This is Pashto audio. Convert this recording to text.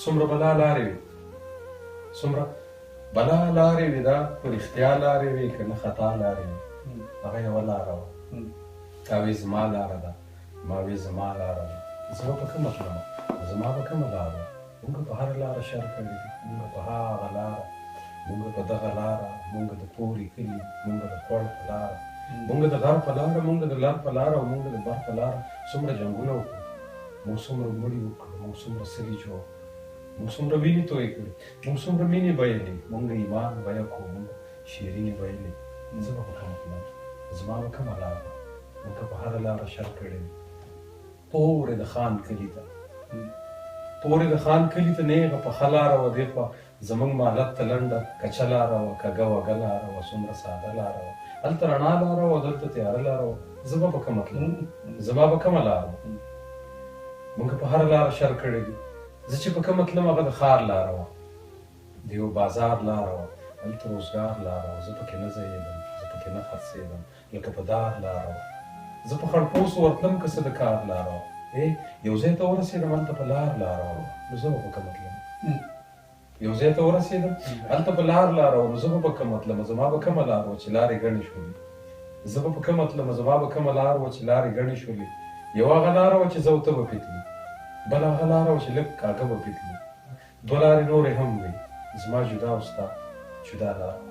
څومره بلا لارې وي، څومره بلا لارې وي، دا په رښتیا لارې وي که نه خطا لارې وي. هغه یوه لاره وه، تا وایي زما لاره ده، ما وایي زما لاره ده. زه به په کومه تلمه، زما به کومه لاره. موږ په هره لاره شر کړی دي، موږ په هغه لاره، موږ په دغه لاره، موږ د پورې کلي، موږ د خوړ په لاره، موږ د غر په لاره، موږ د لر په لاره، او موږ د بر په لاره څومره جنګونه وکړو، موږ څومره مړي وکړو، موږ څومره سري جوړ، موږ څومره وینې تویې کړې، موږ څومره مینې بایلې، موږ ایمان بیه کړو، موږ شیرینې بایلې. زه به په کومه تلم، زما به کومه لاره ده. موږ په هره لاره شر کړی دی. پورې د خان کلي ته، پورې د خان کلي ته نیغه پخه لاره وه، دې خوا زموږ مالت ته لنډه کچه لاره وه، کږه وږه لاره وه، څومره ساده لاره وه. هلته رڼا لاره وه، دلته تیاره لاره وه. زه به په کومه تلم، زما به کومه لاره وه. موږ په هره لاره شر کړی دي. زه چې په کومه تلم هغه د ښار لاره وه، د یو بازار لاره وه، هلته روزګار لاره وه. زه پکې نه ځایېدم، زه پکې نه خرڅېدم، لکه په دار لاره وه. زه په خړپوسو ورتلم که څه د کار لاره وه. یو ځای ته ورسېدم، هلته په لار لاره وه، نو زه به په کومه تلم. یو ځای ته ورسېدم، هلته په لار لاره وه، نو زه به په کومه تلم. زما به کومه لار وه چې لارې ګڼې شولې. زه به په کومه تلم، زما به کومه لار وه چې لارې ګڼې شولې. یو هغه لاره وه چې زه او ته به پې تلو، بل هغه لاره وه چې لږ کاږه به پې تلو. دوه لارې نورې هم وي، زما جدا او ستا جدا لاره.